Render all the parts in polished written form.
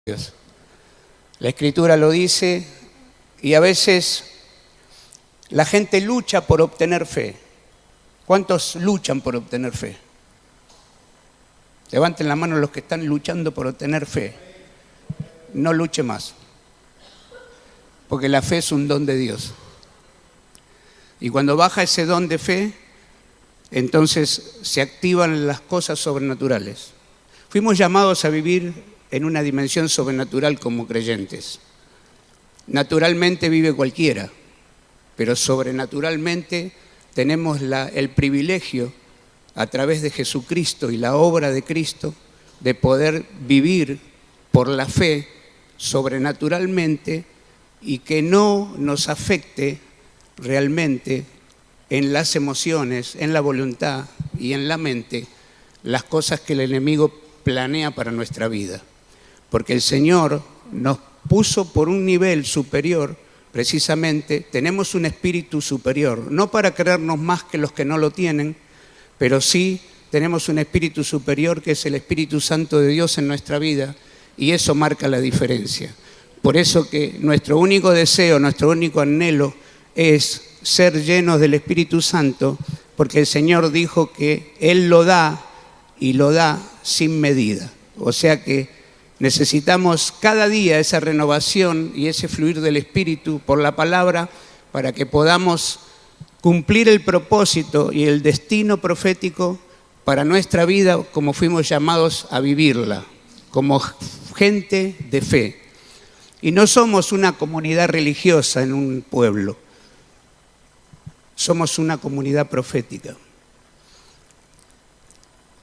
Dios. La Escritura lo dice y a veces la gente lucha por obtener fe. ¿Cuántos luchan por obtener fe? Levanten la mano los que están luchando por obtener fe. No luche más, porque la fe es un don de Dios. Y cuando baja ese don de fe, entonces se activan las cosas sobrenaturales. Fuimos llamados a vivir en una dimensión sobrenatural como creyentes. Naturalmente vive cualquiera, pero sobrenaturalmente tenemos el privilegio, a través de Jesucristo y la obra de Cristo, de poder vivir por la fe sobrenaturalmente y que no nos afecte realmente en las emociones, en la voluntad y en la mente las cosas que el enemigo planea para nuestra vida. Porque el Señor nos puso por un nivel superior, precisamente, tenemos un espíritu superior, no para creernos más que los que no lo tienen, pero sí tenemos un espíritu superior que es el Espíritu Santo de Dios en nuestra vida, y eso marca la diferencia. Por eso que nuestro único deseo, nuestro único anhelo es ser llenos del Espíritu Santo, porque el Señor dijo que Él lo da y lo da sin medida. O sea que necesitamos cada día esa renovación y ese fluir del Espíritu por la palabra para que podamos cumplir el propósito y el destino profético para nuestra vida como fuimos llamados a vivirla, como gente de fe. Y no somos una comunidad religiosa en un pueblo, somos una comunidad profética.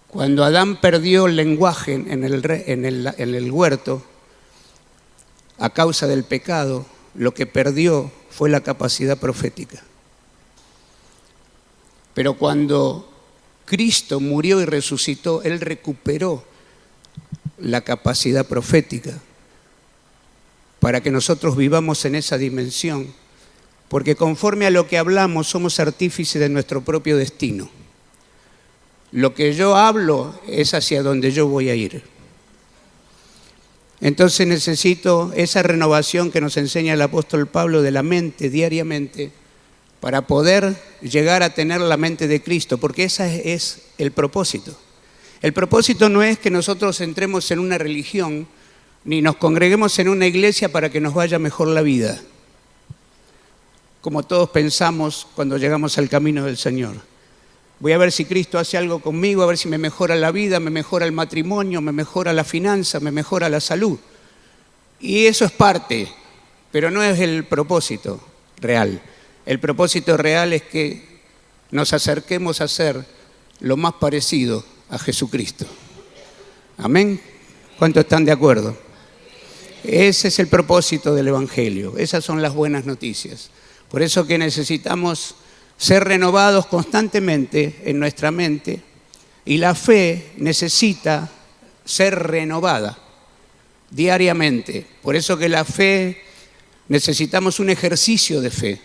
Cuando Adán perdió el lenguaje en el huerto, a causa del pecado, lo que perdió fue la capacidad profética. Pero cuando Cristo murió y resucitó, Él recuperó la capacidad profética para que nosotros vivamos en esa dimensión, porque conforme a lo que hablamos somos artífices de nuestro propio destino. Lo que yo hablo es hacia donde yo voy a ir. Entonces necesito esa renovación que nos enseña el apóstol Pablo de la mente diariamente para poder llegar a tener la mente de Cristo, porque ese es el propósito. El propósito no es que nosotros entremos en una religión ni nos congreguemos en una iglesia para que nos vaya mejor la vida, como todos pensamos cuando llegamos al camino del Señor. Voy a ver si Cristo hace algo conmigo, a ver si me mejora la vida, me mejora el matrimonio, me mejora la finanza, me mejora la salud. Y eso es parte, pero no es el propósito real. El propósito real es que nos acerquemos a ser lo más parecido a Jesucristo. ¿Amén? ¿Cuántos están de acuerdo? Ese es el propósito del Evangelio. Esas son las buenas noticias. Por eso que necesitamos ser renovados constantemente en nuestra mente, y la fe necesita ser renovada diariamente. Por eso que la fe, necesitamos un ejercicio de fe.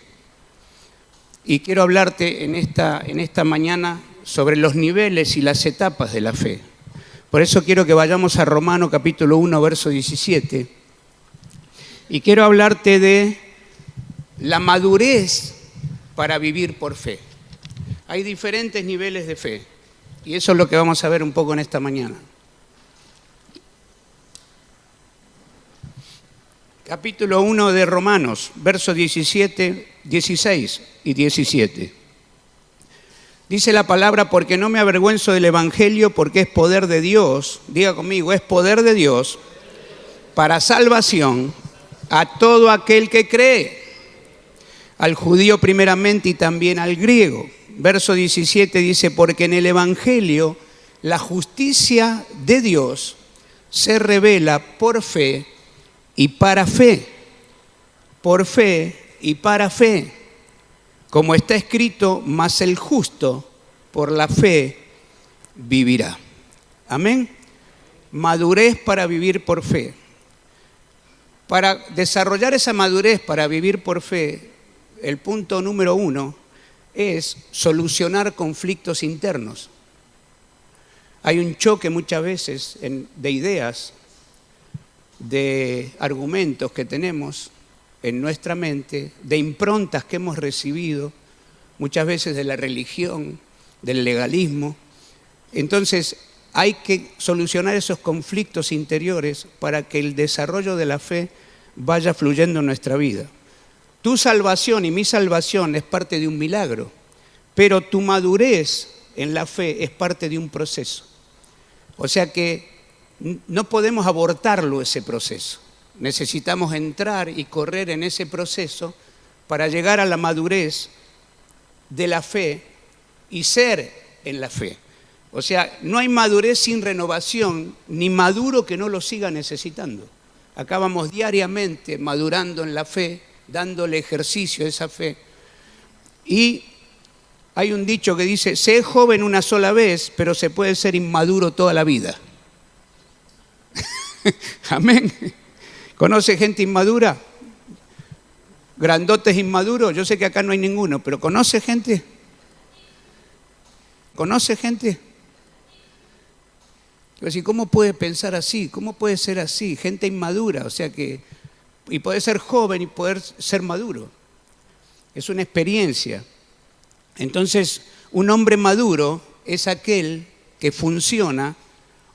Y quiero hablarte en esta mañana sobre los niveles y las etapas de la fe. Por eso quiero que vayamos a Romanos capítulo 1, verso 17. Y quiero hablarte de la madurez para vivir por fe. Hay diferentes niveles de fe y eso es lo que vamos a ver un poco en esta mañana. Capítulo 1 de Romanos, versos 17, 16 y 17. Dice la palabra: porque no me avergüenzo del Evangelio, porque es poder de Dios, diga conmigo, es poder de Dios para salvación a todo aquel que cree, al judío primeramente y también al griego. Verso 17 dice: porque en el Evangelio la justicia de Dios se revela por fe y para fe. Por fe y para fe. Como está escrito: mas el justo por la fe vivirá. Amén. Madurez para vivir por fe. Para desarrollar esa madurez para vivir por fe, el punto número 1 es solucionar conflictos internos. Hay un choque muchas veces de ideas de argumentos que tenemos en nuestra mente, de improntas que hemos recibido, muchas veces de la religión, del legalismo. Entonces, hay que solucionar esos conflictos interiores para que el desarrollo de la fe vaya fluyendo en nuestra vida. Tu salvación y mi salvación es parte de un milagro, pero tu madurez en la fe es parte de un proceso. O sea que no podemos abortarlo ese proceso. Necesitamos entrar y correr en ese proceso para llegar a la madurez de la fe y ser en la fe. O sea, no hay madurez sin renovación, ni maduro que no lo siga necesitando. Acá vamos diariamente madurando en la fe, dándole ejercicio a esa fe. Y hay un dicho que dice, sé joven una sola vez, pero se puede ser inmaduro toda la vida. Amén. ¿Conoce gente inmadura? ¿Grandotes inmaduros? Yo sé que acá no hay ninguno, pero ¿conoce gente? ¿Conoce gente? Yo decía, ¿cómo puede pensar así? ¿Cómo puede ser así? Gente inmadura, o sea que... Y poder ser joven y poder ser maduro. Es una experiencia. Entonces, un hombre maduro es aquel que funciona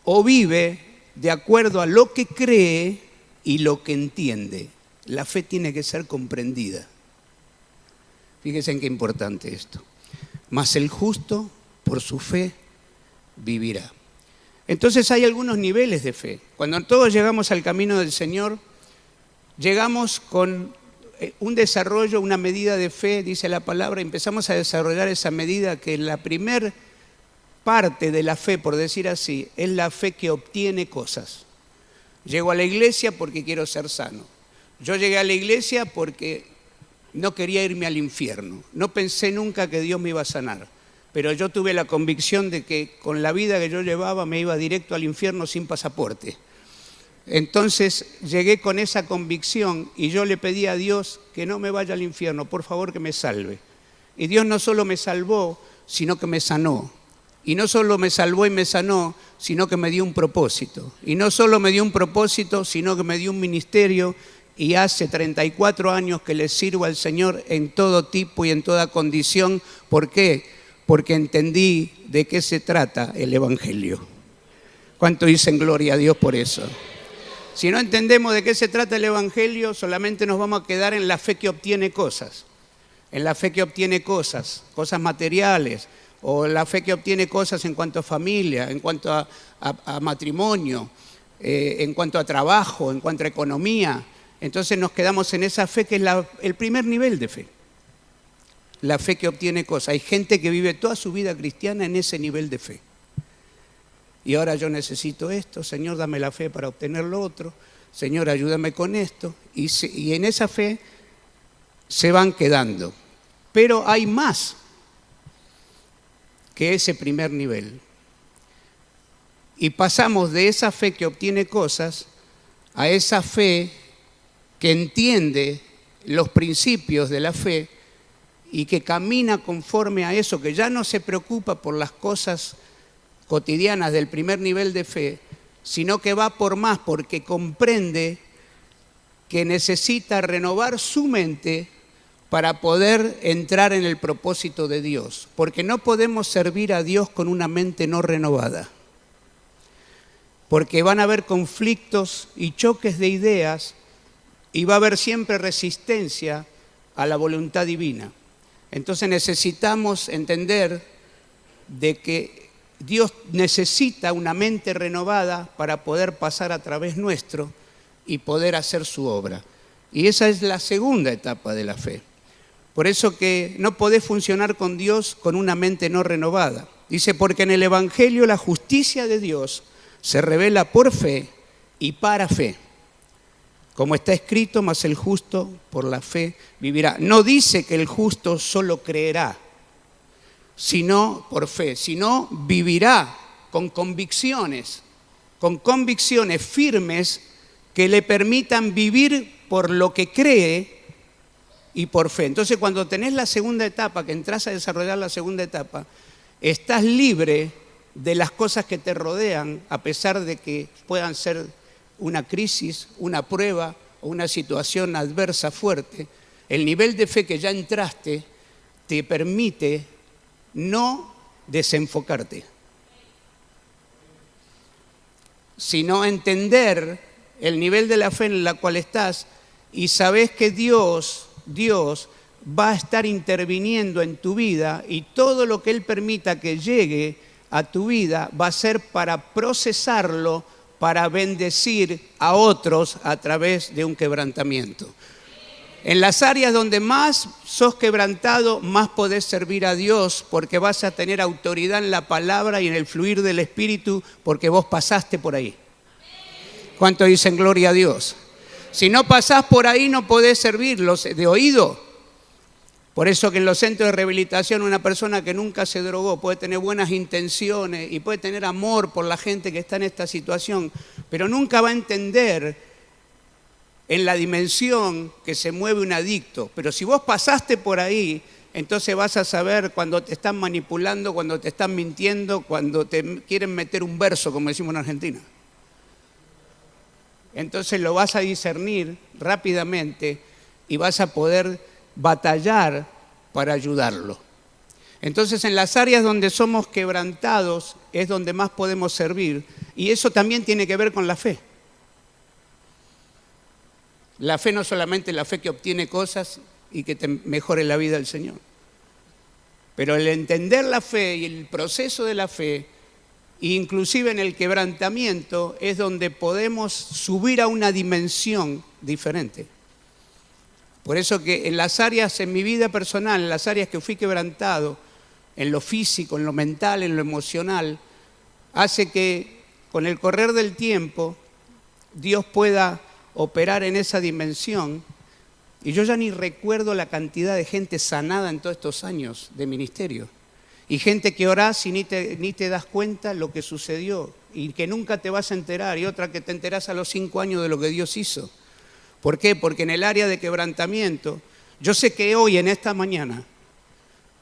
o vive de acuerdo a lo que cree y lo que entiende. La fe tiene que ser comprendida. Fíjense en qué importante esto. Mas el justo por su fe vivirá. Entonces hay algunos niveles de fe. Cuando todos llegamos al camino del Señor, llegamos con un desarrollo, una medida de fe, dice la palabra, empezamos a desarrollar esa medida que la primer parte de la fe, por decir así, es la fe que obtiene cosas. Llego a la iglesia porque quiero ser sano. Yo llegué a la iglesia porque no quería irme al infierno. No pensé nunca que Dios me iba a sanar. Pero yo tuve la convicción de que con la vida que yo llevaba me iba directo al infierno sin pasaporte. Entonces llegué con esa convicción y yo le pedí a Dios que no me vaya al infierno, por favor que me salve. Y Dios no solo me salvó, sino que me sanó. Y no solo me salvó y me sanó, sino que me dio un propósito. Y no solo me dio un propósito, sino que me dio un ministerio. Y hace 34 años que le sirvo al Señor en todo tipo y en toda condición. ¿Por qué? Porque entendí de qué se trata el Evangelio. ¿Cuánto dicen gloria a Dios por eso? Si no entendemos de qué se trata el Evangelio, solamente nos vamos a quedar en la fe que obtiene cosas. En la fe que obtiene cosas materiales, o la fe que obtiene cosas en cuanto a familia, en cuanto a matrimonio, en cuanto a trabajo, en cuanto a economía. Entonces nos quedamos en esa fe que es el primer nivel de fe. La fe que obtiene cosas. Hay gente que vive toda su vida cristiana en ese nivel de fe. Y ahora yo necesito esto, Señor, dame la fe para obtener lo otro, Señor, ayúdame con esto. Y en esa fe se van quedando. Pero hay más que ese primer nivel. Y pasamos de esa fe que obtiene cosas a esa fe que entiende los principios de la fe y que camina conforme a eso, que ya no se preocupa por las cosas cotidianas del primer nivel de fe, sino que va por más porque comprende que necesita renovar su mente para poder entrar en el propósito de Dios, porque no podemos servir a Dios con una mente no renovada, porque van a haber conflictos y choques de ideas y va a haber siempre resistencia a la voluntad divina. Entonces necesitamos entender de que Dios necesita una mente renovada para poder pasar a través nuestro y poder hacer su obra. Y esa es la segunda etapa de la fe. Por eso que no podés funcionar con Dios con una mente no renovada. Dice, porque en el Evangelio la justicia de Dios se revela por fe y para fe. Como está escrito, mas el justo por la fe vivirá. No dice que el justo solo creerá, sino por fe, sino vivirá con convicciones firmes que le permitan vivir por lo que cree y por fe. Entonces, cuando tenés la segunda etapa, que entras a desarrollar la segunda etapa, estás libre de las cosas que te rodean, a pesar de que puedan ser una crisis, una prueba o una situación adversa fuerte, el nivel de fe que ya entraste te permite no desenfocarte, sino entender el nivel de la fe en la cual estás y sabes que Dios va a estar interviniendo en tu vida y todo lo que Él permita que llegue a tu vida va a ser para procesarlo, para bendecir a otros a través de un quebrantamiento. En las áreas donde más sos quebrantado, más podés servir a Dios porque vas a tener autoridad en la palabra y en el fluir del Espíritu porque vos pasaste por ahí. ¿Cuánto dicen gloria a Dios? Si no pasás por ahí no podés servirlos de oído. Por eso que en los centros de rehabilitación una persona que nunca se drogó puede tener buenas intenciones y puede tener amor por la gente que está en esta situación, pero nunca va a entender en la dimensión que se mueve un adicto. Pero si vos pasaste por ahí, entonces vas a saber cuando te están manipulando, cuando te están mintiendo, cuando te quieren meter un verso, como decimos en Argentina. Entonces lo vas a discernir rápidamente y vas a poder batallar para ayudarlo. Entonces en las áreas donde somos quebrantados es donde más podemos servir y eso también tiene que ver con la fe. La fe no solamente la fe que obtiene cosas y que te mejore la vida del Señor, pero el entender la fe y el proceso de la fe, inclusive en el quebrantamiento, es donde podemos subir a una dimensión diferente. Por eso que en las áreas, en mi vida personal, en las áreas que fui quebrantado, en lo físico, en lo mental, en lo emocional, hace que con el correr del tiempo Dios pueda operar en esa dimensión. Y yo ya ni recuerdo la cantidad de gente sanada en todos estos años de ministerio. Y gente que orás y ni te das cuenta lo que sucedió y que nunca te vas a enterar. Y otra que te enterás a los 5 años de lo que Dios hizo. ¿Por qué? Porque en el área de quebrantamiento, yo sé que hoy, en esta mañana,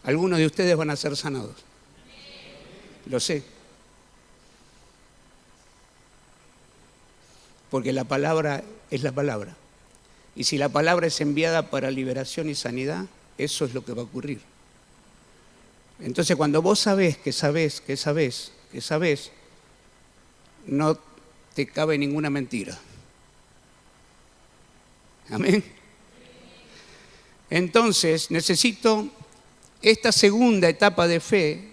algunos de ustedes van a ser sanados. Lo sé. Porque la palabra es la palabra. Y si la palabra es enviada para liberación y sanidad, eso es lo que va a ocurrir. Entonces, cuando vos sabés, no te cabe ninguna mentira. Amén. Entonces, esta segunda etapa de fe,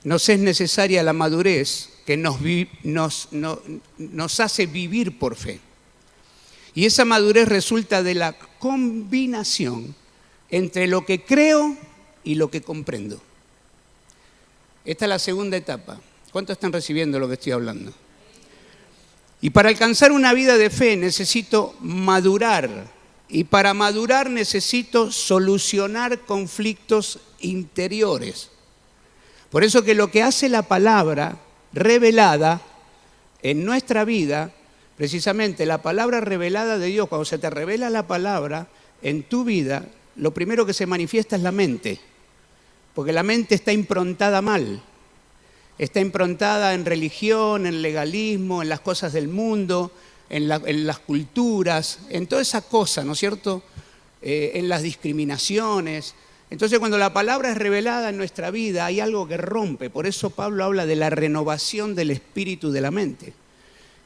nos es necesaria la madurez que nos hace vivir por fe. Y esa madurez resulta de la combinación entre lo que creo y lo que comprendo. Esta es la segunda etapa. ¿Cuántos están recibiendo lo que estoy hablando? Y para alcanzar una vida de fe necesito madurar. Y para madurar necesito solucionar conflictos interiores. Por eso que lo que hace la palabra revelada en nuestra vida, precisamente la palabra revelada de Dios, cuando se te revela la palabra en tu vida, lo primero que se manifiesta es la mente. Porque la mente está improntada mal. Está improntada en religión, en legalismo, en las cosas del mundo, en las culturas, en toda esa cosa, ¿no es cierto? En las discriminaciones. Entonces, cuando la palabra es revelada en nuestra vida, hay algo que rompe. Por eso Pablo habla de la renovación del espíritu de la mente.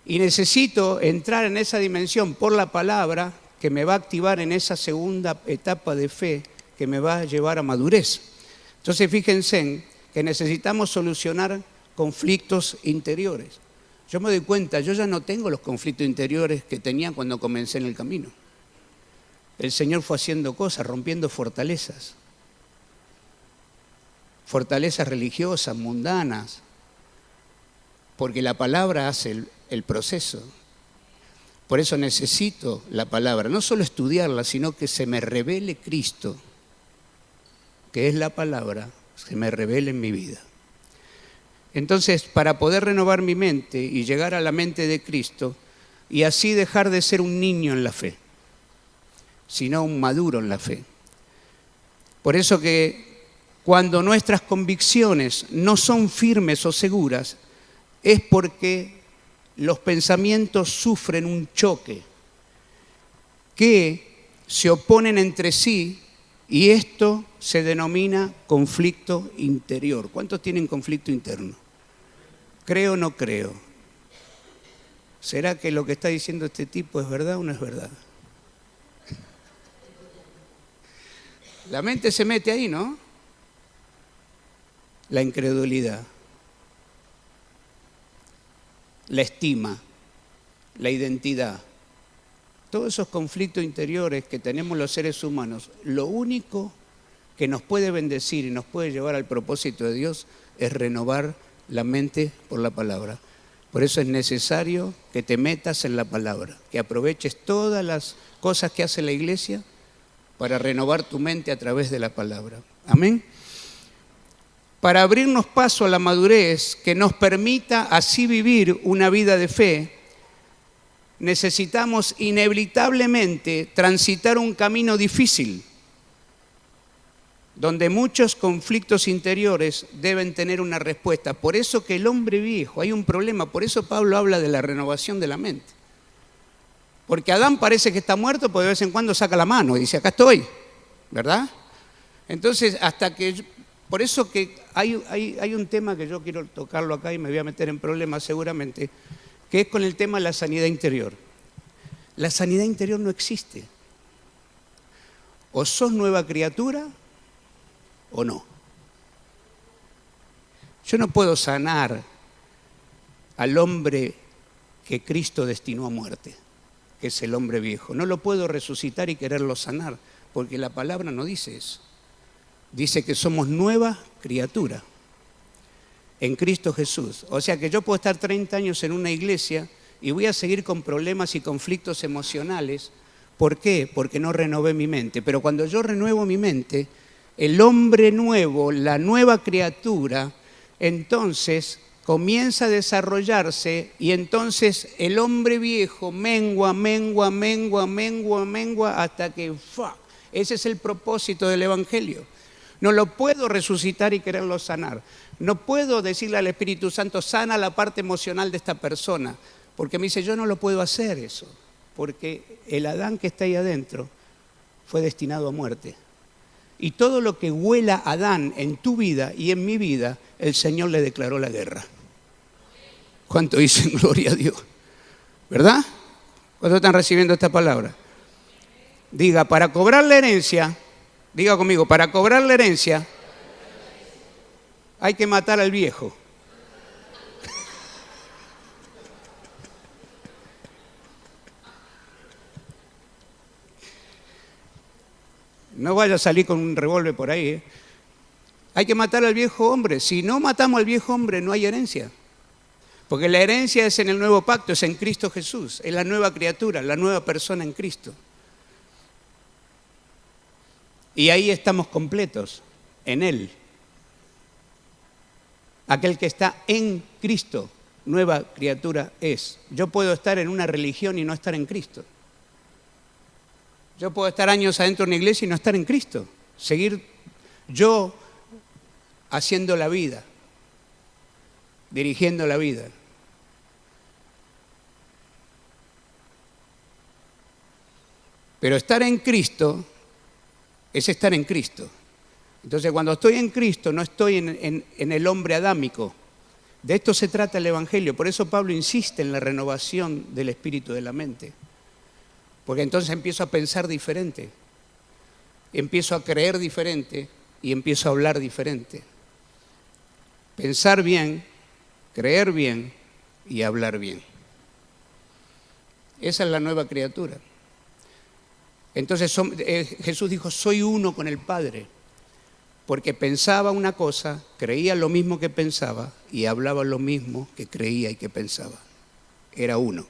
Y necesito entrar en esa dimensión por la palabra que me va a activar en esa segunda etapa de fe que me va a llevar a madurez. Entonces, fíjense que necesitamos solucionar conflictos interiores. Yo me doy cuenta, yo ya no tengo los conflictos interiores que tenía cuando comencé en el camino. El Señor fue haciendo cosas, rompiendo fortalezas. Fortalezas religiosas, mundanas. Porque la palabra hace el proceso. Por eso necesito la palabra. No solo estudiarla, sino que se me revele Cristo, que es la palabra, se me revele en mi vida. Entonces, para poder renovar mi mente y llegar a la mente de Cristo, y así dejar de ser un niño en la fe, sino un maduro en la fe. Por eso que cuando nuestras convicciones no son firmes o seguras, es porque los pensamientos sufren un choque, que se oponen entre sí y esto se denomina conflicto interior. ¿Cuántos tienen conflicto interno? ¿Creo o no creo? ¿Será que lo que está diciendo este tipo es verdad o no es verdad? La mente se mete ahí, ¿no? La incredulidad, la estima, la identidad. Todos esos conflictos interiores que tenemos los seres humanos, lo único que nos puede bendecir y nos puede llevar al propósito de Dios es renovar la mente por la palabra. Por eso es necesario que te metas en la palabra, que aproveches todas las cosas que hace la iglesia para renovar tu mente a través de la palabra. Amén. Para abrirnos paso a la madurez que nos permita así vivir una vida de fe, necesitamos inevitablemente transitar un camino difícil, donde muchos conflictos interiores deben tener una respuesta. Por eso que el hombre viejo, hay un problema, por eso Pablo habla de la renovación de la mente. Porque Adán parece que está muerto, porque de vez en cuando saca la mano y dice, acá estoy, ¿verdad? Entonces, por eso que hay un tema que yo quiero tocarlo acá y me voy a meter en problemas seguramente, que es con el tema de la sanidad interior. La sanidad interior no existe. O sos nueva criatura o no. Yo no puedo sanar al hombre que Cristo destinó a muerte, que es el hombre viejo. No lo puedo resucitar y quererlo sanar, porque la palabra no dice eso. Dice que somos nueva criatura en Cristo Jesús. O sea que yo puedo estar 30 años en una iglesia y voy a seguir con problemas y conflictos emocionales. ¿Por qué? Porque no renové mi mente. Pero cuando yo renuevo mi mente, el hombre nuevo, la nueva criatura, entonces comienza a desarrollarse y entonces el hombre viejo mengua hasta que ¡fua! Ese es el propósito del Evangelio. No lo puedo resucitar y quererlo sanar. No puedo decirle al Espíritu Santo, sana la parte emocional de esta persona, porque me dice, yo no lo puedo hacer eso, porque el Adán que está ahí adentro fue destinado a muerte. Y todo lo que huela a Adán en tu vida y en mi vida, el Señor le declaró la guerra. ¿Cuánto dicen gloria a Dios? ¿Verdad? ¿Cuántos están recibiendo esta palabra? Diga, para cobrar la herencia, diga conmigo, para cobrar la herencia hay que matar al viejo. No vaya a salir con un revólver por ahí, ¿eh? Hay que matar al viejo hombre. Si no matamos al viejo hombre, no hay herencia. Porque la herencia es en el nuevo pacto, es en Cristo Jesús. Es la nueva criatura, la nueva persona en Cristo. Y ahí estamos completos, en Él. Aquel que está en Cristo, nueva criatura es. Yo puedo estar en una religión y no estar en Cristo. Yo puedo estar años adentro de una iglesia y no estar en Cristo. Seguir yo haciendo la vida, dirigiendo la vida. Pero estar en Cristo es estar en Cristo. Entonces, cuando estoy en Cristo, no estoy en el hombre adámico. De esto se trata el Evangelio. Por eso Pablo insiste en la renovación del espíritu de la mente. Porque entonces empiezo a pensar diferente, empiezo a creer diferente y empiezo a hablar diferente. Pensar bien, creer bien y hablar bien. Esa es la nueva criatura. Entonces Jesús dijo, soy uno con el Padre, porque pensaba una cosa, creía lo mismo que pensaba y hablaba lo mismo que creía y que pensaba. Era uno.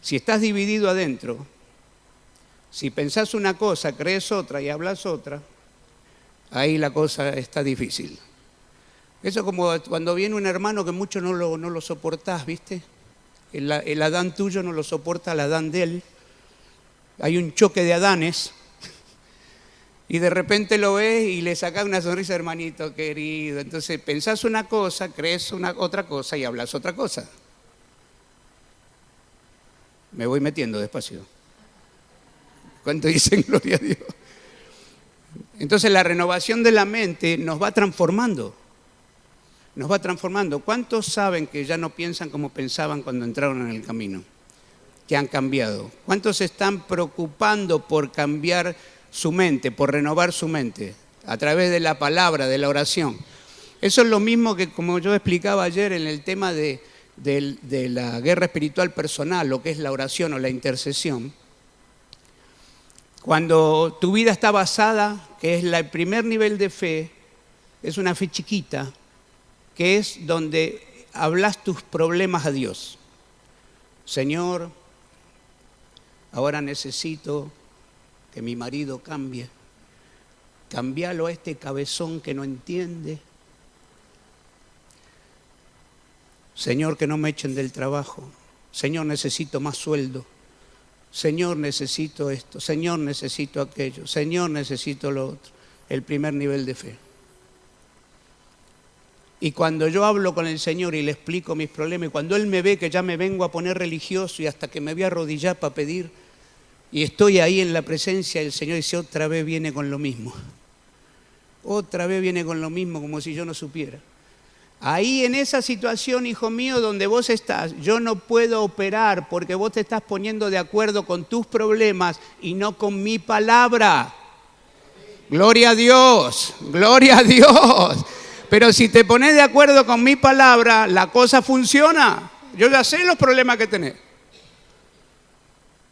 Si estás dividido adentro, si pensás una cosa, crees otra y hablas otra, ahí la cosa está difícil. Eso es como cuando viene un hermano que mucho no lo soportás, ¿viste? El Adán tuyo no lo soporta al Adán de él. Hay un choque de Adanes y de repente lo ves y le sacás una sonrisa, hermanito querido. Entonces pensás una cosa, crees otra cosa y hablas otra cosa. Me voy metiendo despacio. ¿Cuánto dicen gloria a Dios? Entonces la renovación de la mente nos va transformando. Nos va transformando. ¿Cuántos saben que ya no piensan como pensaban cuando entraron en el camino? Que han cambiado. ¿Cuántos se están preocupando por cambiar su mente, por renovar su mente? A través de la palabra, de la oración. Eso es lo mismo que, como yo explicaba ayer en el tema de la guerra espiritual personal, lo que es la oración o la intercesión. Cuando tu vida está basada, que es el primer nivel de fe, es una fe chiquita, que es donde hablas tus problemas a Dios. Señor, ahora necesito que mi marido cambie. Cambialo a este cabezón que no entiende. Señor, que no me echen del trabajo. Señor, necesito más sueldo. Señor, necesito esto. Señor, necesito aquello. Señor, necesito lo otro. El primer nivel de fe. Y cuando yo hablo con el Señor y le explico mis problemas, y cuando Él me ve que ya me vengo a poner religioso y hasta que me voy a arrodillar para pedir, y estoy ahí en la presencia del Señor, dice, otra vez viene con lo mismo. Otra vez viene con lo mismo, como si yo no supiera. Ahí en esa situación, hijo mío, donde vos estás, yo no puedo operar porque vos te estás poniendo de acuerdo con tus problemas y no con mi palabra. Gloria a Dios, gloria a Dios. Pero si te pones de acuerdo con mi palabra, la cosa funciona. Yo ya sé los problemas que tenés.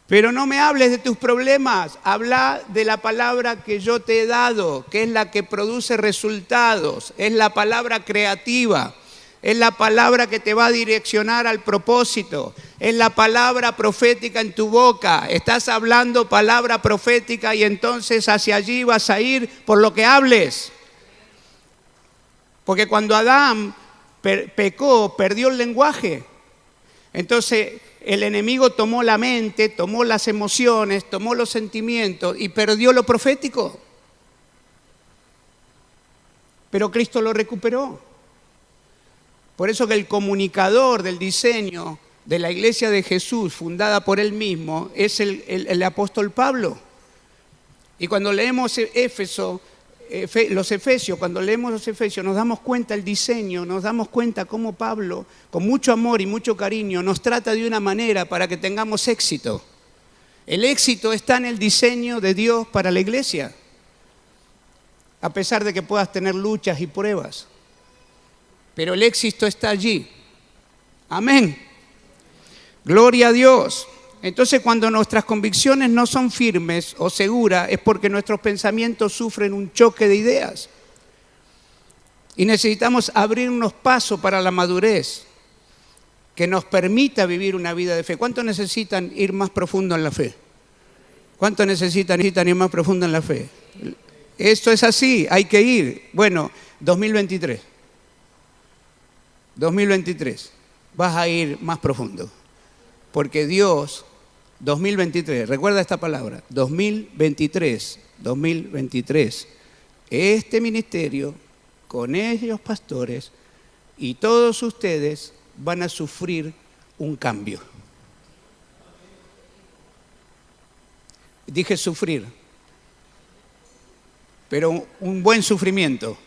Pero no me hables de tus problemas, habla de la palabra que yo te he dado, que es la que produce resultados, es la palabra creativa, es la palabra que te va a direccionar al propósito, es la palabra profética en tu boca. Estás hablando palabra profética y entonces hacia allí vas a ir por lo que hables. Porque cuando Adán pecó, perdió el lenguaje. Entonces el enemigo tomó la mente, tomó las emociones, tomó los sentimientos y perdió lo profético. Pero Cristo lo recuperó. Por eso que el comunicador del diseño de la iglesia de Jesús, fundada por él mismo, es el apóstol Pablo. Y cuando leemos los Efesios, cuando leemos los Efesios nos damos cuenta el diseño, nos damos cuenta cómo Pablo, con mucho amor y mucho cariño, nos trata de una manera para que tengamos éxito. El éxito está en el diseño de Dios para la iglesia, a pesar de que puedas tener luchas y pruebas. Pero el éxito está allí. Amén. Gloria a Dios. Entonces, cuando nuestras convicciones no son firmes o seguras, es porque nuestros pensamientos sufren un choque de ideas. Y necesitamos abrirnos paso para la madurez que nos permita vivir una vida de fe. ¿Cuántos necesitan ir más profundo en la fe? ¿Cuántos necesitan ir más profundo en la fe? Esto es así, hay que ir. Bueno, 2023. 2023. Vas a ir más profundo. Porque Dios... 2023, recuerda esta palabra, 2023, este ministerio, con ellos pastores y todos ustedes van a sufrir un cambio. Dije sufrir, pero un buen sufrimiento.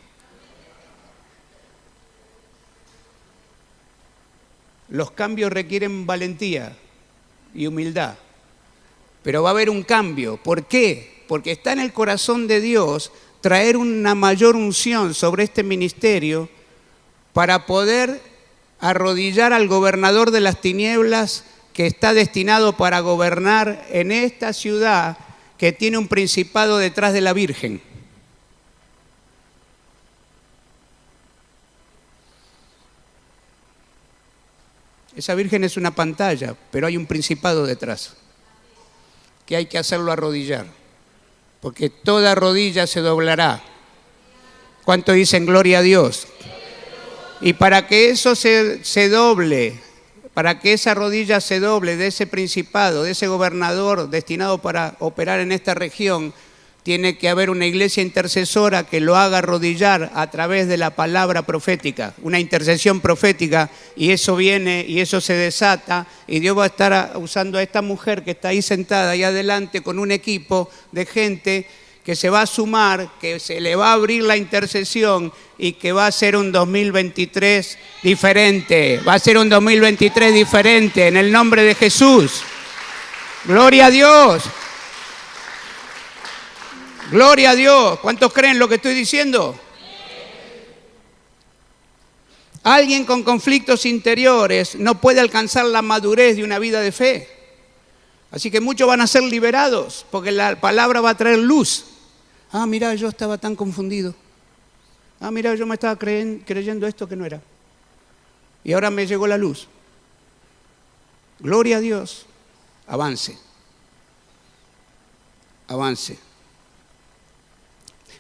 Los cambios requieren valentía y humildad, pero va a haber un cambio. ¿Por qué? Porque está en el corazón de Dios traer una mayor unción sobre este ministerio para poder arrodillar al gobernador de las tinieblas que está destinado para gobernar en esta ciudad que tiene un principado detrás de la Virgen. Esa Virgen es una pantalla, pero hay un principado detrás, que hay que hacerlo arrodillar, porque toda rodilla se doblará. ¿Cuánto dicen gloria a Dios? Y para que eso se doble, para que esa rodilla se doble de ese principado, de ese gobernador destinado para operar en esta región, tiene que haber una iglesia intercesora que lo haga arrodillar a través de la palabra profética, una intercesión profética, y eso viene y eso se desata, y Dios va a estar usando a esta mujer que está ahí sentada ahí adelante con un equipo de gente que se va a sumar, que se le va a abrir la intercesión y que va a ser un 2023 diferente, va a ser un 2023 diferente en el nombre de Jesús. Gloria a Dios. Gloria a Dios. ¿Cuántos creen lo que estoy diciendo? Alguien con conflictos interiores no puede alcanzar la madurez de una vida de fe. Así que muchos van a ser liberados porque la palabra va a traer luz. Ah, mira, yo estaba tan confundido. Ah, mira, yo me estaba creyendo esto que no era. Y ahora me llegó la luz. Gloria a Dios. Avance. Avance.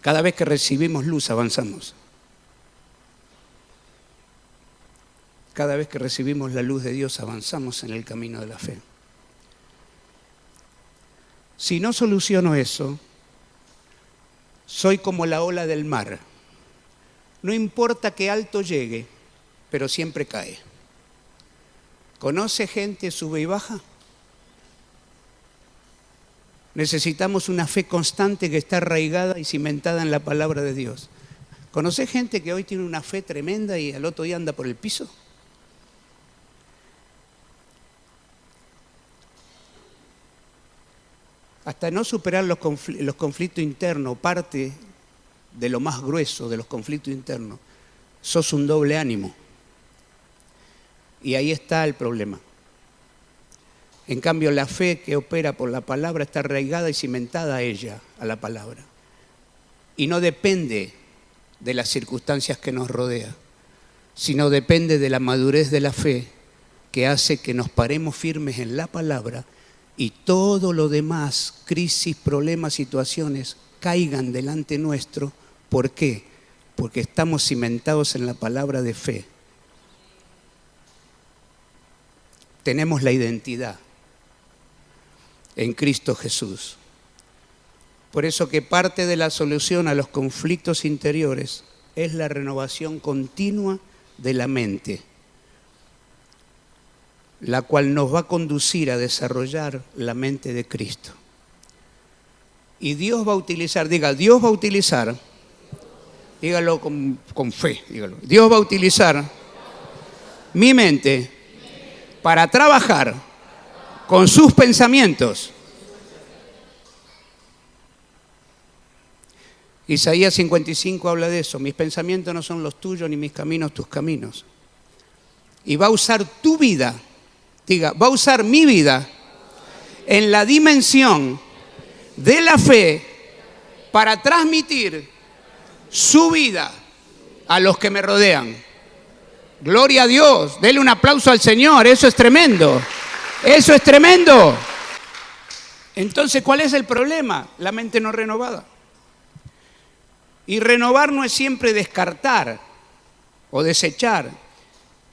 Cada vez que recibimos luz, avanzamos. Cada vez que recibimos la luz de Dios, avanzamos en el camino de la fe. Si no soluciono eso, soy como la ola del mar. No importa qué alto llegue, pero siempre cae. ¿Conoce gente sube y baja? Necesitamos una fe constante que está arraigada y cimentada en la palabra de Dios. ¿Conoce gente que hoy tiene una fe tremenda y al otro día anda por el piso? Hasta no superar los conflictos internos, parte de lo más grueso de los conflictos internos, sos un doble ánimo. Y ahí está el problema. En cambio, la fe que opera por la palabra está arraigada y cimentada a ella, a la palabra. Y no depende de las circunstancias que nos rodean, sino depende de la madurez de la fe que hace que nos paremos firmes en la palabra y todo lo demás, crisis, problemas, situaciones, caigan delante nuestro. ¿Por qué? Porque estamos cimentados en la palabra de fe. Tenemos la identidad en Cristo Jesús. Por eso que parte de la solución a los conflictos interiores es la renovación continua de la mente, la cual nos va a conducir a desarrollar la mente de Cristo. Y Dios va a utilizar, Dios va a utilizar, dígalo con fe, dígalo. Dios va a utilizar mi mente para trabajar con sus pensamientos. Isaías 55 habla de eso. Mis pensamientos no son los tuyos, ni mis caminos tus caminos. Y va a usar tu vida, va a usar mi vida en la dimensión de la fe para transmitir su vida a los que me rodean. Gloria a Dios. Dele un aplauso al Señor. Eso es tremendo. Eso es tremendo. Entonces, ¿cuál es el problema? La mente no renovada. Y renovar no es siempre descartar o desechar.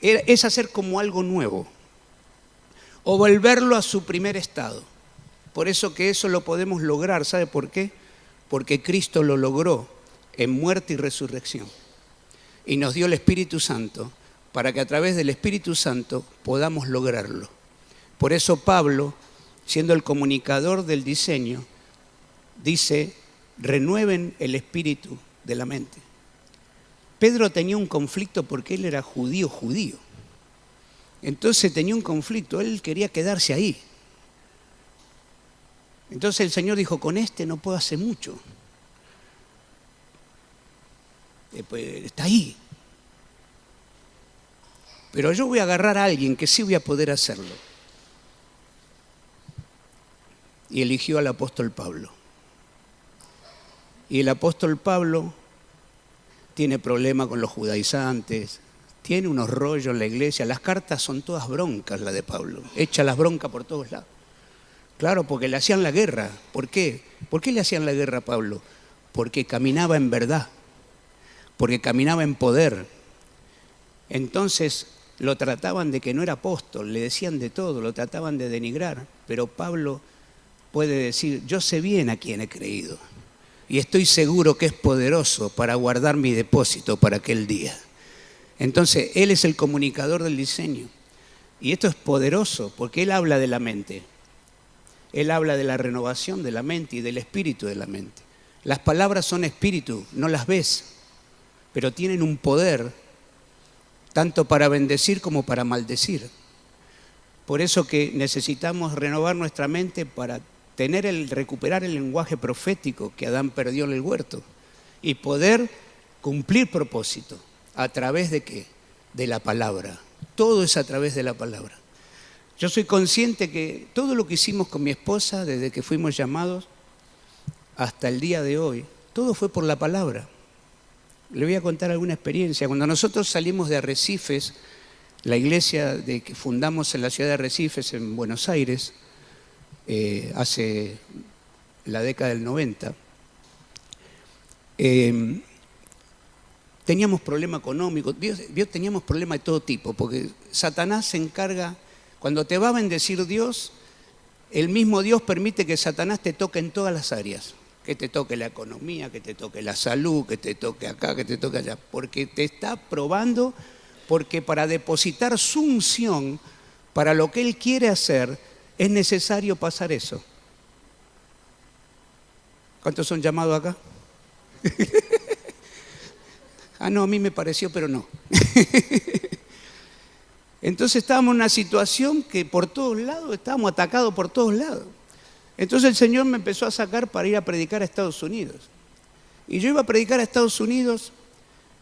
Es hacer como algo nuevo. O volverlo a su primer estado. Por eso que eso lo podemos lograr. ¿Sabe por qué? Porque Cristo lo logró en muerte y resurrección. Y nos dio el Espíritu Santo para que a través del Espíritu Santo podamos lograrlo. Por eso Pablo, siendo el comunicador del diseño, dice, renueven el espíritu de la mente. Pedro tenía un conflicto porque él era judío. Entonces tenía un conflicto, él quería quedarse ahí. Entonces el Señor dijo, con este no puedo hacer mucho. Pues está ahí. Pero yo voy a agarrar a alguien que sí voy a poder hacerlo. Y eligió al apóstol Pablo. Y el apóstol Pablo tiene problemas con los judaizantes, tiene unos rollos en la iglesia. Las cartas son todas broncas, la de Pablo. Echa las broncas por todos lados. Claro, porque le hacían la guerra. ¿Por qué? ¿Por qué le hacían la guerra a Pablo? Porque caminaba en verdad. Porque caminaba en poder. Entonces lo trataban de que no era apóstol, le decían de todo, lo trataban de denigrar. Pero Pablo puede decir, yo sé bien a quién he creído. y estoy seguro que es poderoso para guardar mi depósito para aquel día. Entonces, Él es el comunicador del diseño. Y esto es poderoso porque Él habla de la mente. Él habla de la renovación de la mente y del espíritu de la mente. Las palabras son espíritu, no las ves, pero tienen un poder tanto para bendecir como para maldecir. Por eso que necesitamos renovar nuestra mente para recuperar el lenguaje profético que Adán perdió en el huerto y poder cumplir propósito. ¿A través de qué? De la palabra. Todo es a través de la palabra. Yo soy consciente que todo lo que hicimos con mi esposa desde que fuimos llamados hasta el día de hoy, todo fue por la palabra. Le voy a contar alguna experiencia. Cuando nosotros salimos de Arrecifes, la iglesia que fundamos en la ciudad de Arrecifes, en Buenos Aires, hace la década del 90, teníamos problemas económicos, teníamos problemas de todo tipo, porque Satanás se encarga, cuando te va a bendecir Dios, el mismo Dios permite que Satanás te toque en todas las áreas, que te toque la economía, que te toque la salud, que te toque acá, que te toque allá, porque te está probando, porque para depositar su unción, para lo que Él quiere hacer, es necesario pasar eso. ¿Cuántos son llamados acá? No, a mí me pareció, pero no. Entonces estábamos en una situación que por todos lados, estábamos atacados por todos lados. Entonces el Señor me empezó a sacar para ir a predicar a Estados Unidos. Y yo iba a predicar a Estados Unidos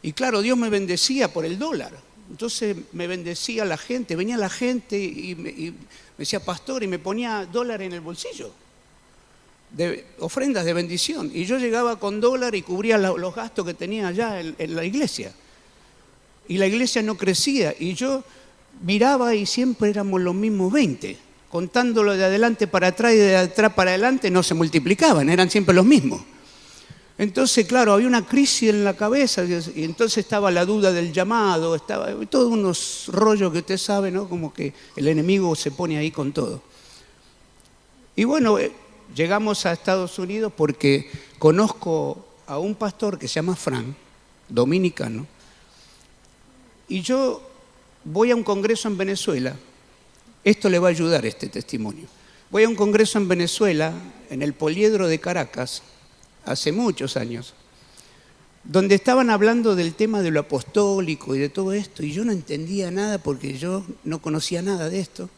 y claro, Dios me bendecía por el dólar. Entonces me bendecía la gente, venía la gente y me decía, pastor, y me ponía dólar en el bolsillo, de ofrendas de bendición. Y yo llegaba con dólar y cubría los gastos que tenía allá en la iglesia. Y la iglesia no crecía. Y yo miraba y siempre éramos los mismos 20. Contándolo de adelante para atrás y de atrás para adelante no se multiplicaban, eran siempre los mismos. Entonces, claro, había una crisis en la cabeza y entonces estaba la duda del llamado, estaba todos unos rollos que usted sabe, ¿no? Como que el enemigo se pone ahí con todo. Y bueno, llegamos a Estados Unidos porque conozco a un pastor que se llama Frank, dominicano, y yo voy a un congreso en Venezuela. Esto le va a ayudar, este testimonio. Voy a un congreso en Venezuela, en el Poliedro de Caracas, hace muchos años, donde estaban hablando del tema de lo apostólico y de todo esto, y yo no entendía nada porque yo no conocía nada de esto.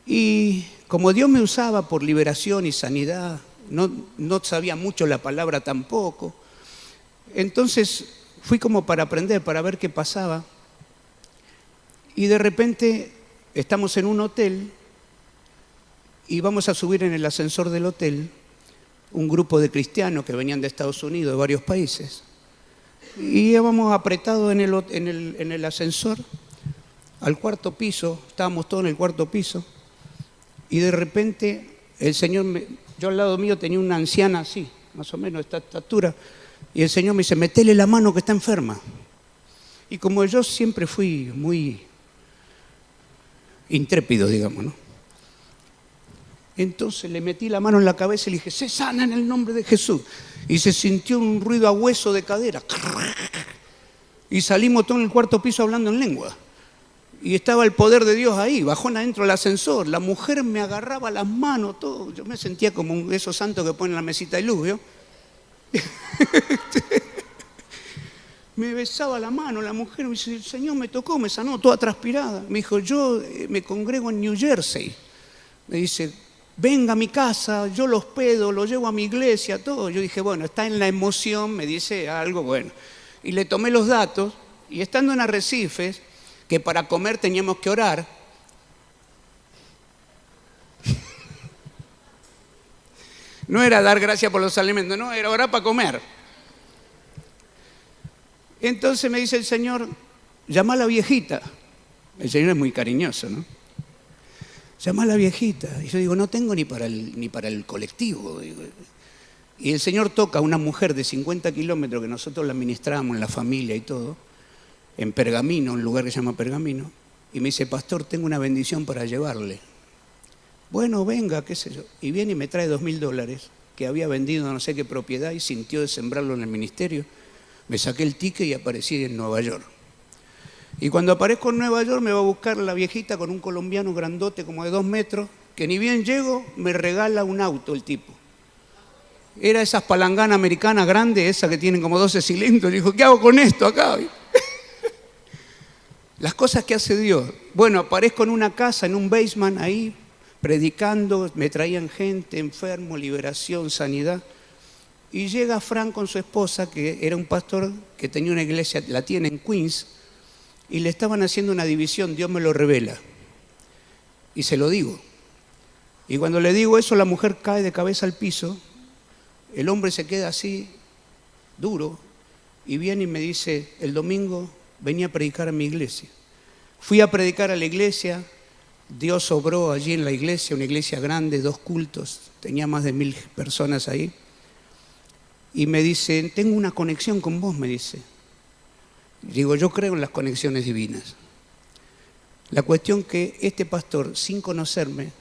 Y como Dios me usaba por liberación y sanidad, no sabía mucho la palabra tampoco, entonces fui como para aprender, para ver qué pasaba, y de repente estamos en un hotel y vamos a subir en el ascensor del hotel un grupo de cristianos que venían de Estados Unidos, de varios países. Y íbamos apretados en el ascensor al cuarto piso, estábamos todos en el cuarto piso, y de repente el Señor, yo al lado mío tenía una anciana así, más o menos de esta estatura, y el Señor me dice, metele la mano que está enferma. Y como yo siempre fui muy intrépido, digamos, ¿no? Entonces le metí la mano en la cabeza y le dije, sé sana en el nombre de Jesús. Y se sintió un ruido a hueso de cadera. Y salimos todos en el cuarto piso hablando en lengua. Y estaba el poder de Dios ahí, bajó adentro del ascensor. La mujer me agarraba las manos, todo. Yo me sentía como esos santos que ponen la mesita de luz, ¿vio? Me besaba la mano, la mujer me dice, el Señor me tocó, me sanó, toda transpirada. Me dijo, yo me congrego en New Jersey. Me dice, venga a mi casa, yo lo hospedo, lo llevo a mi iglesia, todo. Yo dije, bueno, está en la emoción, me dice algo, bueno. Y le tomé los datos, y estando en Arrecifes, que para comer teníamos que orar, no era dar gracias por los alimentos, no, era orar para comer. Entonces me dice el Señor, llama a la viejita. El Señor es muy cariñoso, ¿no? Llama a la viejita. Y yo digo, no tengo ni para el colectivo. Y el Señor toca a una mujer de 50 kilómetros que nosotros la ministrábamos en la familia y todo, en Pergamino, un lugar que se llama Pergamino. Y me dice, pastor, tengo una bendición para llevarle. Bueno, venga, qué sé yo. Y viene y me trae $2.000. que había vendido no sé qué propiedad y sintió de sembrarlo en el ministerio. Me saqué el ticket y aparecí en Nueva York. Y cuando aparezco en Nueva York me va a buscar la viejita con un colombiano grandote como de 2 metros, que ni bien llego me regala un auto el tipo. Era esas palanganas americanas grandes, esas que tienen como 12 cilindros. Dijo, ¿qué hago con esto acá? Las cosas que hace Dios. Bueno, aparezco en una casa, en un basement ahí, predicando, me traían gente, enfermo, liberación, sanidad. Y llega Frank con su esposa, que era un pastor que tenía una iglesia, la tiene en Queens, y le estaban haciendo una división, Dios me lo revela. Y se lo digo. Y cuando le digo eso, la mujer cae de cabeza al piso, el hombre se queda así, duro, y viene y me dice, el domingo venía a predicar a mi iglesia. Fui a predicar a la iglesia, Dios obró allí en la iglesia, una iglesia grande, 2 cultos, tenía más de 1000 personas ahí. Y me dice, tengo una conexión con vos, me dice. Digo, yo creo en las conexiones divinas. La cuestión que este pastor, sin conocerme,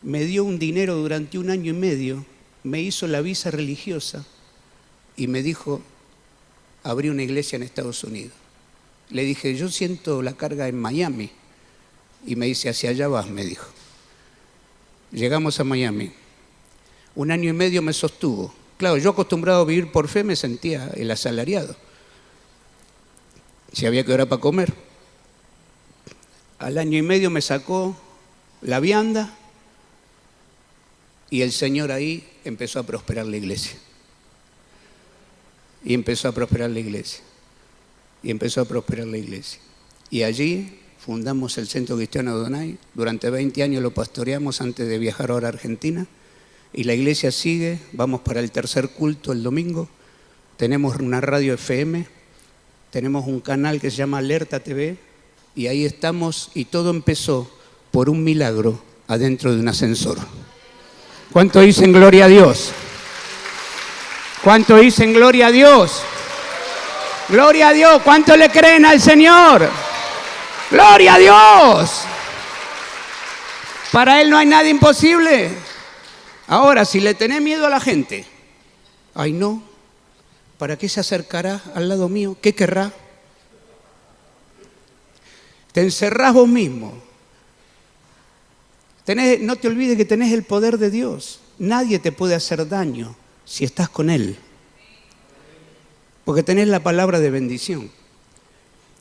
me dio un dinero durante 1 año y medio, me hizo la visa religiosa y me dijo, abrí una iglesia en Estados Unidos. Le dije, yo siento la carga en Miami. Y me dice, hacia allá vas, me dijo. Llegamos a Miami. 1 año y medio me sostuvo. Claro, yo acostumbrado a vivir por fe me sentía el asalariado. Si había que orar para comer. Al año y medio me sacó la vianda y el Señor ahí empezó a prosperar la iglesia. Y empezó a prosperar la iglesia. Y empezó a prosperar la iglesia. Y allí fundamos el Centro Cristiano Adonai. Durante 20 años lo pastoreamos antes de viajar ahora a Argentina. Y la iglesia sigue. Vamos para el 3er culto el domingo. Tenemos una radio FM. Tenemos un canal que se llama Alerta TV. Y ahí estamos. Y todo empezó por un milagro adentro de un ascensor. ¿Cuánto dicen gloria a Dios? ¿Cuánto dicen gloria a Dios? Gloria a Dios. ¿Cuánto le creen al Señor? Gloria a Dios. Para Él no hay nada imposible. Ahora, si le tenés miedo a la gente, ay no, ¿para qué se acercará al lado mío? ¿Qué querrá? Te encerrás vos mismo. No te olvides que tenés el poder de Dios. Nadie te puede hacer daño si estás con Él. Porque tenés la palabra de bendición.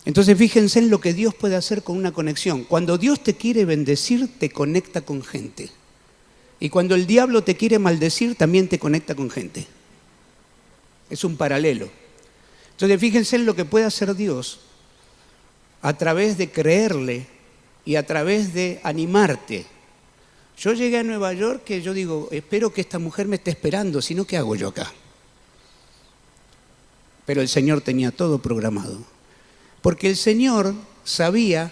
Entonces fíjense en lo que Dios puede hacer con una conexión. Cuando Dios te quiere bendecir, te conecta con gente. Y cuando el diablo te quiere maldecir, también te conecta con gente. Es un paralelo. Entonces fíjense en lo que puede hacer Dios a través de creerle y a través de animarte. Yo llegué a Nueva York que yo digo, espero que esta mujer me esté esperando, si no, ¿qué hago yo acá? Pero el Señor tenía todo programado. Porque el Señor sabía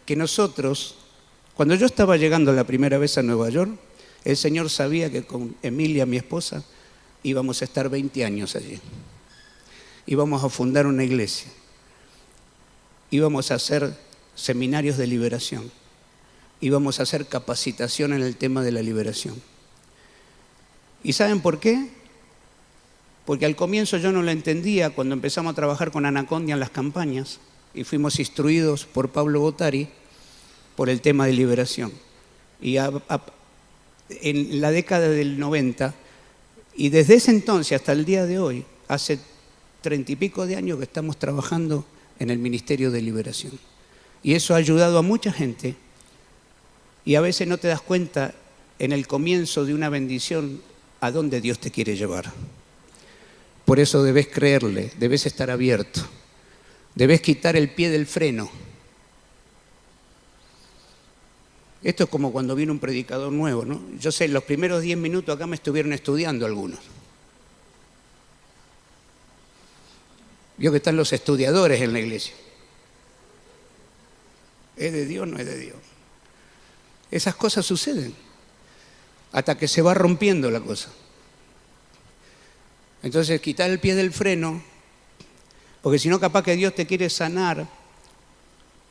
que nosotros, cuando yo estaba llegando la primera vez a Nueva York, el Señor sabía que con Emilia, mi esposa, íbamos a estar 20 años allí. Íbamos a fundar una iglesia. Íbamos a hacer seminarios de liberación. Íbamos a hacer capacitación en el tema de la liberación. ¿Y saben por qué? Porque al comienzo yo no lo entendía cuando empezamos a trabajar con Anacondia en las campañas y fuimos instruidos por Pablo Bottari por el tema de liberación. Y en la década del 90, y desde ese entonces hasta el día de hoy, hace 30 y pico de años que estamos trabajando en el Ministerio de Liberación. Y eso ha ayudado a mucha gente. Y a veces no te das cuenta en el comienzo de una bendición a dónde Dios te quiere llevar. Por eso debes creerle, debes estar abierto, debes quitar el pie del freno. Esto es como cuando viene un predicador nuevo, ¿no? Yo sé, los primeros 10 minutos acá me estuvieron estudiando algunos. Vio que están los estudiadores en la iglesia. ¿Es de Dios o no es de Dios? Esas cosas suceden hasta que se va rompiendo la cosa. Entonces, quitar el pie del freno, porque si no, capaz que Dios te quiere sanar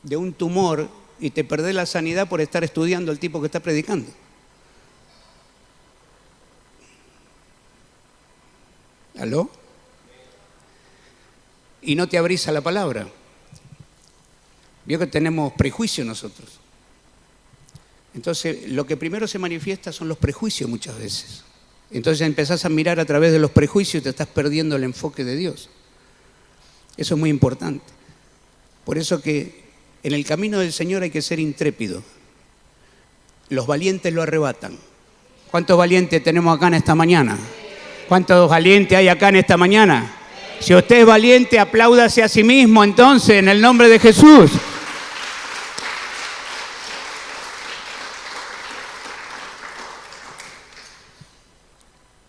de un tumor y te perdés la sanidad por estar estudiando al tipo que está predicando. ¿Aló? Y no te abrís a la palabra. Vio que tenemos prejuicios nosotros. Entonces, lo que primero se manifiesta son los prejuicios muchas veces. Entonces empezás a mirar a través de los prejuicios y te estás perdiendo el enfoque de Dios. Eso es muy importante. Por eso que en el camino del Señor hay que ser intrépido. Los valientes lo arrebatan. ¿Cuántos valientes tenemos acá en esta mañana? ¿Cuántos valientes hay acá en esta mañana? Si usted es valiente, apláudase a sí mismo entonces, en el nombre de Jesús.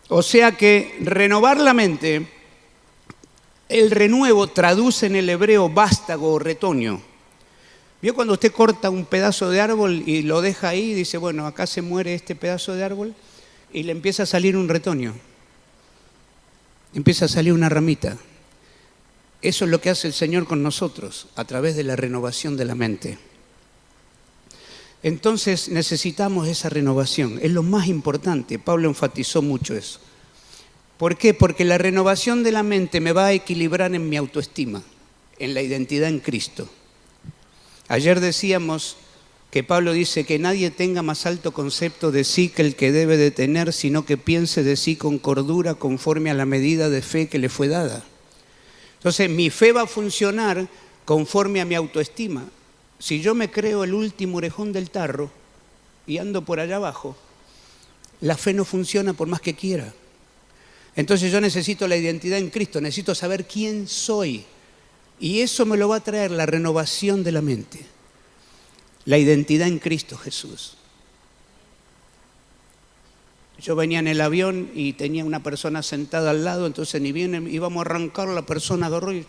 O sea que renovar la mente, el renuevo traduce en el hebreo vástago o retoño. ¿Vio cuando usted corta un pedazo de árbol y lo deja ahí y dice, bueno, acá se muere este pedazo de árbol y le empieza a salir un retoño? Empieza a salir una ramita. Eso es lo que hace el Señor con nosotros a través de la renovación de la mente. Entonces necesitamos esa renovación, es lo más importante. Pablo enfatizó mucho eso. ¿Por qué? Porque la renovación de la mente me va a equilibrar en mi autoestima, en la identidad en Cristo. Ayer decíamos que Pablo dice que nadie tenga más alto concepto de sí que el que debe de tener, sino que piense de sí con cordura conforme a la medida de fe que le fue dada. Entonces mi fe va a funcionar conforme a mi autoestima. Si yo me creo el último orejón del tarro y ando por allá abajo, la fe no funciona por más que quiera. Entonces yo necesito la identidad en Cristo, necesito saber quién soy. Y eso me lo va a traer la renovación de la mente. La identidad en Cristo Jesús. Yo venía en el avión y tenía una persona sentada al lado, entonces ni bien íbamos a arrancar, la persona agarró y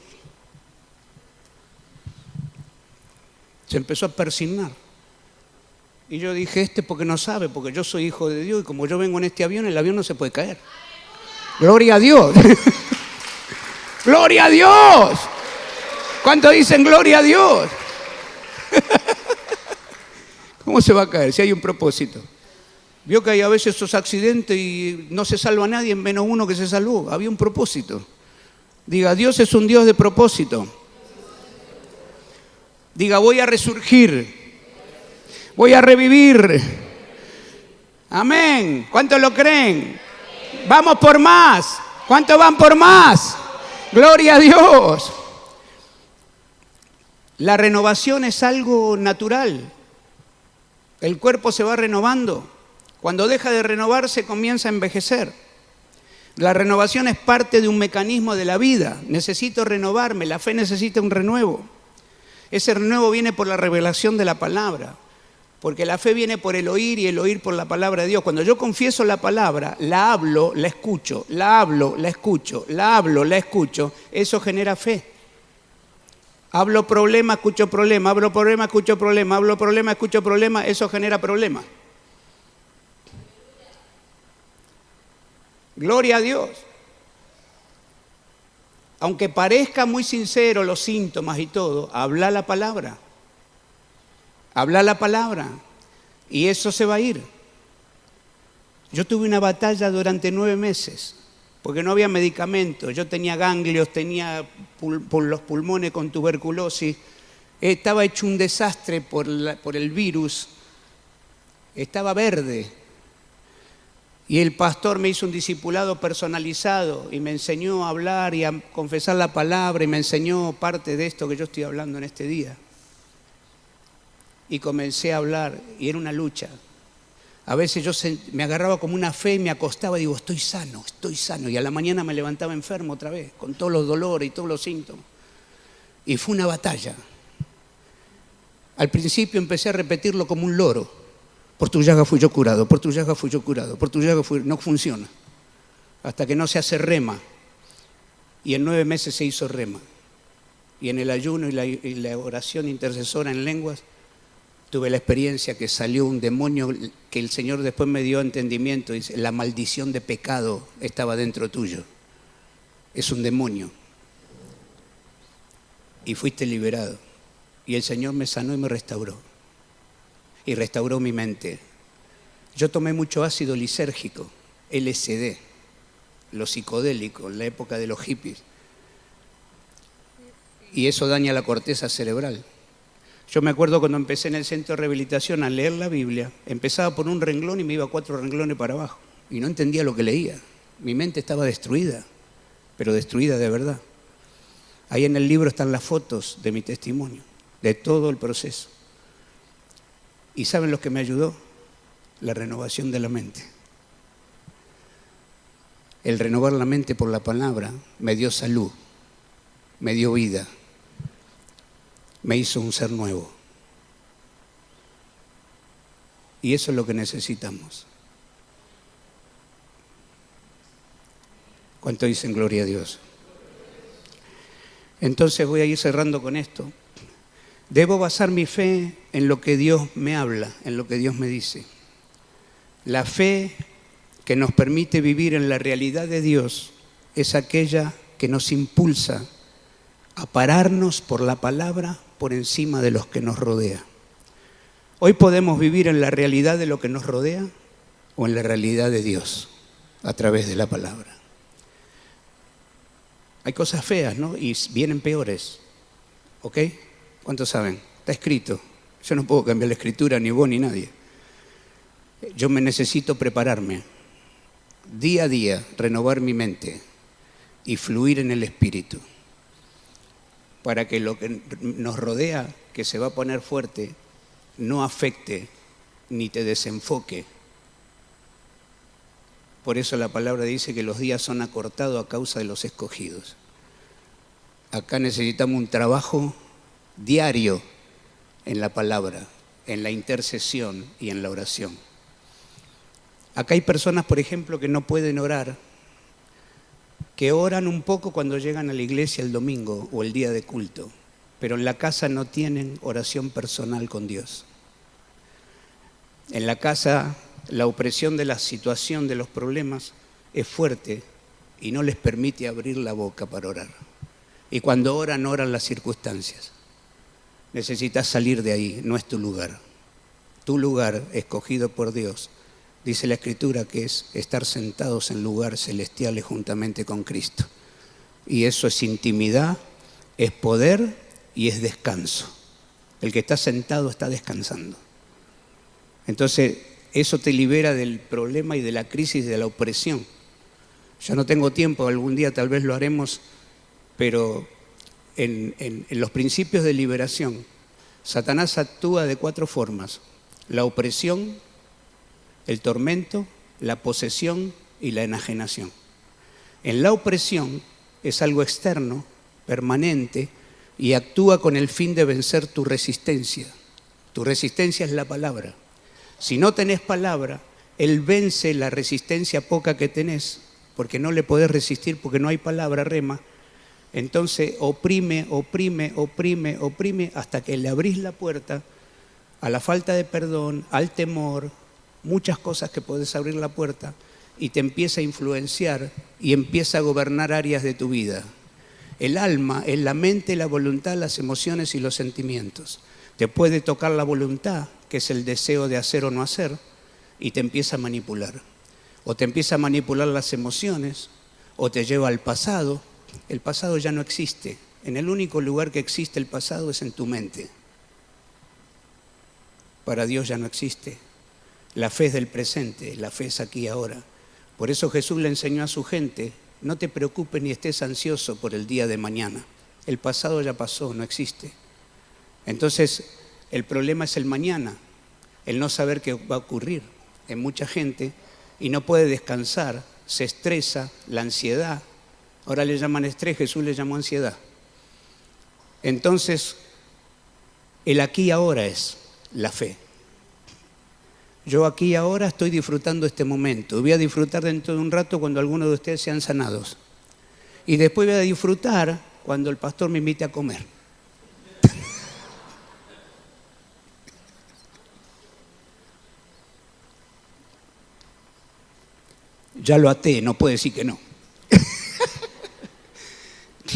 se empezó a persignar. Y yo dije, porque no sabe, porque yo soy hijo de Dios y como yo vengo en este avión, el avión no se puede caer. ¡Gloria a Dios! ¡Gloria a Dios! ¿Cuántos dicen gloria a Dios? ¿Cómo se va a caer si hay un propósito? Vio que hay a veces esos accidentes y no se salva a nadie, menos uno que se salvó. Había un propósito. Diga, Dios es un Dios de propósito. Diga, voy a resurgir. Voy a revivir. Amén. ¿Cuántos lo creen? Vamos por más. ¿Cuántos van por más? Gloria a Dios. La renovación es algo natural. El cuerpo se va renovando. Cuando deja de renovarse, comienza a envejecer. La renovación es parte de un mecanismo de la vida. Necesito renovarme. La fe necesita un renuevo. Ese renuevo viene por la revelación de la palabra. Porque la fe viene por el oír y el oír por la palabra de Dios. Cuando yo confieso la palabra, la hablo, la escucho, la hablo, la escucho, la hablo, la escucho, eso genera fe. Hablo problema, escucho problema, hablo problema, escucho problema, hablo problema, escucho problema, eso genera problema. Gloria a Dios. Aunque parezca muy sincero los síntomas y todo, habla la palabra. Habla la palabra y eso se va a ir. Yo tuve una batalla durante 9 meses porque no había medicamentos. Yo tenía ganglios, tenía los pulmones con tuberculosis. Estaba hecho un desastre por el virus. Estaba verde. Y el pastor me hizo un discipulado personalizado y me enseñó a hablar y a confesar la palabra y me enseñó parte de esto que yo estoy hablando en este día. Y comencé a hablar y era una lucha. A veces yo me agarraba como una fe y me acostaba y digo, estoy sano. Y a la mañana me levantaba enfermo otra vez, con todos los dolores y todos los síntomas. Y fue una batalla. Al principio empecé a repetirlo como un loro. Por tu llaga fui yo curado, por tu llaga fui yo curado, por tu llaga fui... No funciona. Hasta que no se hace rema. Y en 9 meses se hizo rema. Y en el ayuno y la oración intercesora en lenguas, tuve la experiencia que salió un demonio que el Señor después me dio entendimiento. Dice, la maldición de pecado estaba dentro tuyo. Es un demonio. Y fuiste liberado. Y el Señor me sanó y me restauró. Y restauró mi mente. Yo tomé mucho ácido lisérgico, LSD. lo psicodélico, en la época de los hippies. Y eso daña la corteza cerebral. Yo me acuerdo cuando empecé en el centro de rehabilitación a leer la Biblia, empezaba por un renglón y me iba 4 renglones para abajo. Y no entendía lo que leía. Mi mente estaba destruida, pero destruida de verdad. Ahí en el libro están las fotos de mi testimonio, de todo el proceso. ¿Y saben lo que me ayudó? La renovación de la mente. El renovar la mente por la palabra me dio salud, me dio vida, me hizo un ser nuevo. Y eso es lo que necesitamos. ¿Cuánto dicen gloria a Dios? Entonces voy a ir cerrando con esto. Debo basar mi fe en lo que Dios me habla, en lo que Dios me dice. La fe que nos permite vivir en la realidad de Dios es aquella que nos impulsa a pararnos por la palabra por encima de los que nos rodea. Hoy podemos vivir en la realidad de lo que nos rodea o en la realidad de Dios a través de la palabra. Hay cosas feas, ¿no? Y vienen peores, ¿ok? ¿Cuántos saben? Está escrito. Yo no puedo cambiar la escritura, ni vos ni nadie. Yo me necesito prepararme, día a día, renovar mi mente y fluir en el Espíritu, para que lo que nos rodea, que se va a poner fuerte, no afecte ni te desenfoque. Por eso la palabra dice que los días son acortados a causa de los escogidos. Acá necesitamos un trabajo diario en la palabra, en la intercesión y en la oración. Acá hay personas, por ejemplo, que no pueden orar, que oran un poco cuando llegan a la iglesia el domingo o el día de culto, pero en la casa no tienen oración personal con Dios. En la casa la opresión de la situación, de los problemas, es fuerte y no les permite abrir la boca para orar. Y cuando oran, oran las circunstancias. Necesitas salir de ahí, no es tu lugar. Tu lugar, escogido por Dios, dice la Escritura que es estar sentados en lugares celestiales juntamente con Cristo. Y eso es intimidad, es poder y es descanso. El que está sentado está descansando. Entonces, eso te libera del problema y de la crisis, de la opresión. Yo no tengo tiempo, algún día tal vez lo haremos, pero en los principios de liberación, Satanás actúa de 4 formas: la opresión, el tormento, la posesión y la enajenación. En la opresión es algo externo, permanente, y actúa con el fin de vencer tu resistencia. Tu resistencia es la palabra. Si no tenés palabra, él vence la resistencia poca que tenés, porque no le podés resistir, porque no hay palabra, rema. Entonces oprime, oprime, oprime, oprime, hasta que le abrís la puerta a la falta de perdón, al temor, muchas cosas que podés abrir la puerta, y te empieza a influenciar y empieza a gobernar áreas de tu vida. El alma es la mente, la voluntad, las emociones y los sentimientos. Te puede tocar la voluntad, que es el deseo de hacer o no hacer, y te empieza a manipular. O te empieza a manipular las emociones, o te lleva al pasado. El pasado ya no existe. En el único lugar que existe el pasado es en tu mente. Para Dios ya no existe. La fe es del presente, la fe es aquí y ahora. Por eso Jesús le enseñó a su gente: no te preocupes ni estés ansioso por el día de mañana. El pasado ya pasó, no existe. Entonces, el problema es el mañana, el no saber qué va a ocurrir en mucha gente, y no puede descansar, se estresa, la ansiedad. Ahora le llaman estrés, Jesús le llamó ansiedad. Entonces, el aquí y ahora es la fe. Yo aquí y ahora estoy disfrutando este momento. Voy a disfrutar dentro de un rato cuando algunos de ustedes sean sanados. Y después voy a disfrutar cuando el pastor me invite a comer. Ya lo até, no puede decir que no.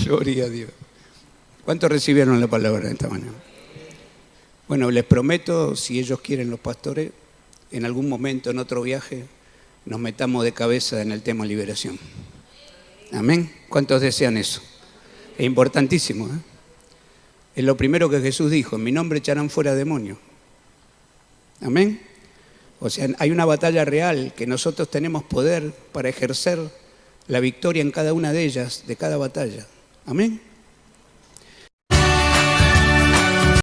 Gloria a Dios. ¿Cuántos recibieron la palabra de esta mañana? Bueno, les prometo, si ellos quieren, los pastores, en algún momento, en otro viaje, nos metamos de cabeza en el tema liberación. Amén. ¿Cuántos desean eso? Es importantísimo, ¿eh? Es lo primero que Jesús dijo: en mi nombre echarán fuera demonios. Amén. O sea, hay una batalla real que nosotros tenemos poder para ejercer la victoria en cada una de ellas, de cada batalla. Amén.